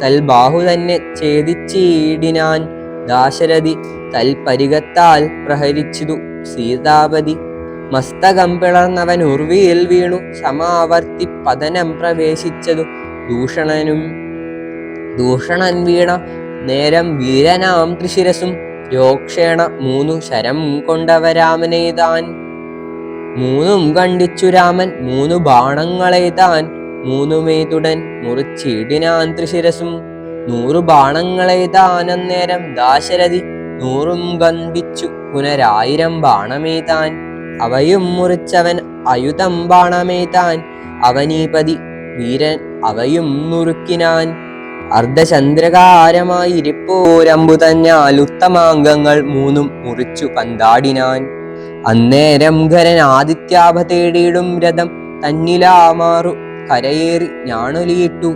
തൽബാഹു തന്നെ ഛേദിച്ചിടിനാൻ ദാശരഥി. തൽപരികത്താൽ പ്രഹരിച്ചിതു സീതാപതി. മസ്തകം പിളർന്നവൻ ഉർവിയിൽ വീണു സമാവർത്തി പതനം പ്രവേശിച്ചതു ദൂഷണൻ വീണ നേരം വീരനാം ത്രിശിരസും രോക്ഷേണ 3 ശരം കൊണ്ടവരാമനെയ്താൻ. 3 ഖണ്ഡിച്ചു രാമൻ 3 ബാണങ്ങളെയ്താൻ. 3 മുറിച്ചിടിനാൻ ത്രിശിരസും. 100 ബാണങ്ങളെയ്താൻ അന്നേരം ദാശരഥി. 100 ഖണ്ഡിച്ചു പുനരായിരം ബാണമെയ്താൻ. അവയും മുറിച്ചവൻ അയുധം ബാണമെയ്താൻ. അവനീപതി വീരൻ അവയും നുറുക്കിനാൻ. അർദ്ധചന്ദ്രകാരമായിരിപ്പോരമ്പു തന്നാൽ ഉത്തമാംഗങ്ങൾ 3 മുറിച്ചു പന്താടിനാൻ. അന്നേരം ഖരൻ ആദിത്യാഭ തേടിയിടും രഥം തന്നിലാമാറു കരയേറി ഞാണൊലിയിട്ടു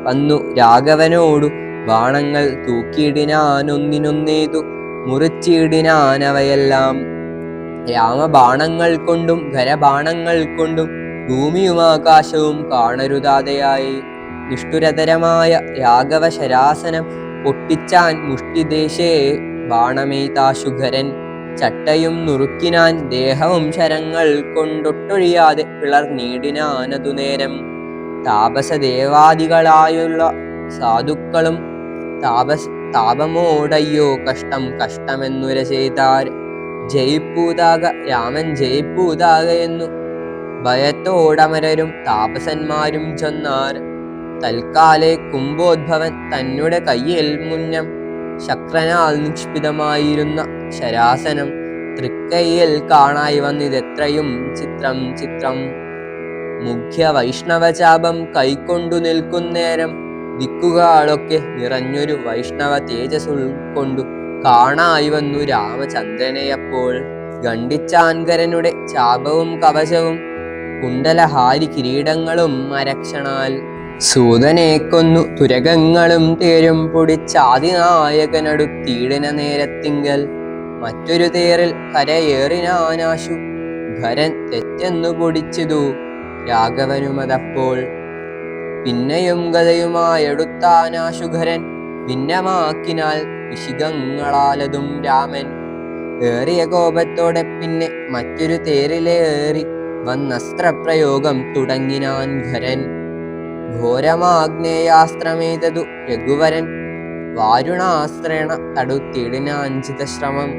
വന്നു രാഘവനോടു ബാണങ്ങൾ തൂക്കിയിടിനാൻ. ഒന്നിനൊന്നേതു മുറിച്ചിടിനാനവയെല്ലാം. രാമബാണങ്ങൾ കൊണ്ടും ഖരബാണങ്ങൾ കൊണ്ടും ഭൂമിയും ആകാശവും കാണരുതാതെയായി. നിഷ്ഠുരതരമായ രാഘവ ശരാസനം പൊട്ടിച്ചാൻ മുഷ്ടിദേശേ ബാണമെയ്താശുഖരൻ. ചട്ടയും നുറുക്കിനാൻ ദേഹവും ശരങ്ങൾ കൊണ്ടൊട്ടൊഴിയാതെ പിളർന്നീടിനാനതു നേരം. താപസദേവാദികളായുള്ള സാധുക്കളും താപമോടയ്യോ കഷ്ടം കഷ്ടമെന്നുര ചെയ്താർ. ജയിപ്പൂതാക രാമൻ ജയിപ്പൂതാക എന്നു ഭയത്തോടമരരും താപസന്മാരും ചൊന്നാർ. തൽക്കാലെ കുംഭോദ്ഭവൻ തന്നുടെ കയ്യിൽ മുന്നം ശക്രനാൽ നിക്ഷിപ്തമായിരുന്ന ശരാസനം തൃക്കൈയിൽ കാണായി വന്നിതെത്രയും ചിത്രം ചിത്രം. മുഖ്യ വൈഷ്ണവചാപം കൈക്കൊണ്ടു നിൽക്കുന്നേരം ദിക്കുകളൊക്കെ നിറഞ്ഞൊരു വൈഷ്ണവ തേജസ്സുൾ കൊണ്ടു കാണായി വന്നു രാമചന്ദ്രനെയപ്പോൾ. ഖണ്ഡിച്ചാൻകരനുടെ ചാപവും കവചവും കുണ്ടലഹാരി കിരീടങ്ങളും അരക്ഷണാൽ. സൂതനെ കൊന്നു തുരകങ്ങളും തേരും പൊടിച്ചാതിനായകനടുത്തീടിന നേരത്തിങ്കൽ. മറ്റൊരു തേറിൽ കരയേറിനാനാശു ഖരൻ തെറ്റെന്നു പൊടിച്ചിതു രാഘവനുമതപ്പോൾ. പിന്നെയും ഗതയുമായെടുത്താനാശുഖരൻ ഭിന്നമാക്കിനാൽ വിശിഖങ്ങളാലതും രാമൻ. ഏറിയ കോപത്തോടെ പിന്നെ മറ്റൊരു തേരിലേറി വന്നസ്ത്രപ്രയോഗം തുടങ്ങിനാൻ ഖരൻ. ഘോരമാഗ്നേയാസ്ത്രമേതതു രഘുവരൻ വാരുണാസ്ത്രേണ തടുത്തിടിനാൻ ചിതശ്രമം.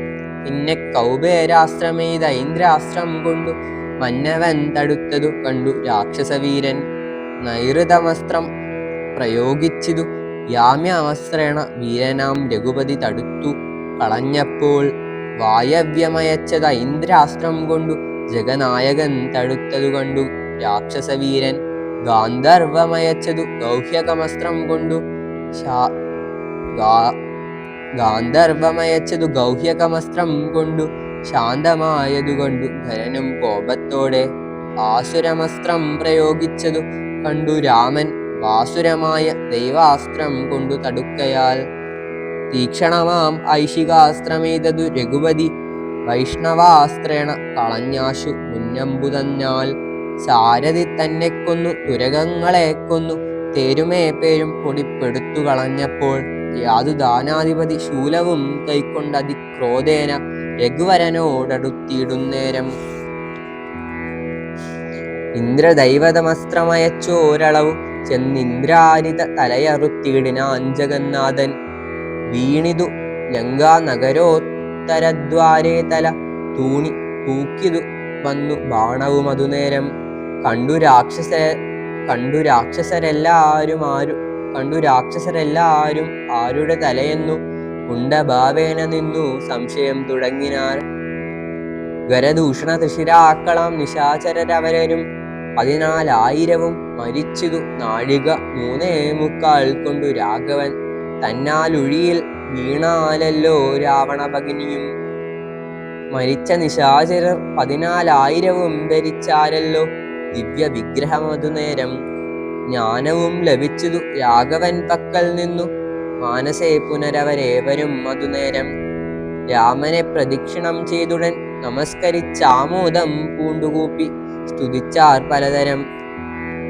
പിന്നെ കൗബേരാസ്ത്രമേത ഇന്ദ്രാസ്ത്രം കൊണ്ടു മന്നവൻ തടുത്തതു കണ്ടു രാക്ഷസവീരൻ. നൈഋതമസ്ത്രം പ്രയോഗിച്ചിതു യാമ്യാസ്ത്രേണ വീരനാം രഘുപതി തടുത്തു കളഞ്ഞപ്പോൾ. വായവ്യമയച്ചത ഇന്ദ്രാസ്ത്രം കൊണ്ടു ജഗനായകൻ തടുത്തതു കണ്ടു രാക്ഷസവീരൻ. ഗാന്ധർവമയച്ചതു ഗൗഹ്യകമസ്ത്രം കൊണ്ടു ശാന്തമായതു കണ്ടു ഖരനും കോപത്തോടെ. ആസുരമസ്ത്രം പ്രയോഗിച്ചതു കണ്ടു രാമൻ വാസുരമായ ദൈവാസ്ത്രം കൊണ്ടു തടുക്കയാൽ. തീക്ഷണമാം ഐശികാസ്ത്രമേതതു രഘുപതി വൈഷ്ണവാസ്ത്രേണ കളഞ്ഞാശു മുന്നമ്പുതന്നാൽ. സാരഥി തന്നെ കൊന്നു തുരകങ്ങളെ കൊന്നു തേരുമേ പേരും പൊടിപ്പെടുത്തു കളഞ്ഞപ്പോൾ. യാതുദാനാധിപതി ശൂലവും കൈക്കൊണ്ടതിക്രോധേന രഘുവരനോടടുത്തിയിടുന്നേരം. ഇന്ദ്രദൈവതമസ്ത്രമയച്ചോരളവു ചെന്നിന്ദ്രാരിത തലയറുത്തിയിടിനാൻ ജഗന്നാഥൻ. വീണിതു ലങ്കാനഗരോത്തരദ്വാരേ തല തൂക്കിതു വന്നു ബാണവുമതുനേരം. കണ്ടു രാക്ഷസരെല്ലാരും ആരുടെ തലയെന്നു കുണ്ടഭാവേന നിന്നു സംശയം തുടങ്ങിനാർ. ഖരദൂഷണ തൃശിരാക്കളാം നിശാചരരവരും 14,000 മരിച്ചിതു നാഴിക 3.25 കൊണ്ടു രാഘവൻ. തന്നാലുഴിയിൽ വീണാലല്ലോ രാവണഭഗിനിയും. മരിച്ച നിശാചരർ 14,000 ധരിച്ചാരല്ലോ ദിവ്യ വിഗ്രഹമതുനേരം. ജ്ഞാനവും ലഭിച്ചതു രാഘവൻ പക്കൽ നിന്നു മാനസേ പുനരവരേവരും മതുനേരം. രാമനെ പ്രദക്ഷിണം ചെയ്തുടൻ നമസ്കരിച്ചാമോദം പൂണ്ടുകൂപ്പി സ്തുതിച്ചാർ പലതരം.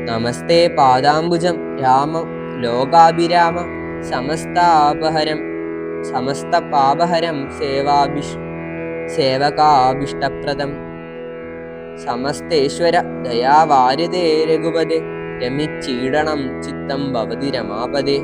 നമസ്തേ പാദാംബുജം രാമ ലോകാഭിരാമ സമസ്തപാപഹരം സേവകാഭിഷ്ടപ്രദം സമസ്തേശ്വര ദയാവാരിതേ രഘുപദേ രമിച്ചീടണം ചിത്തം ഭവതി രമാപദേ.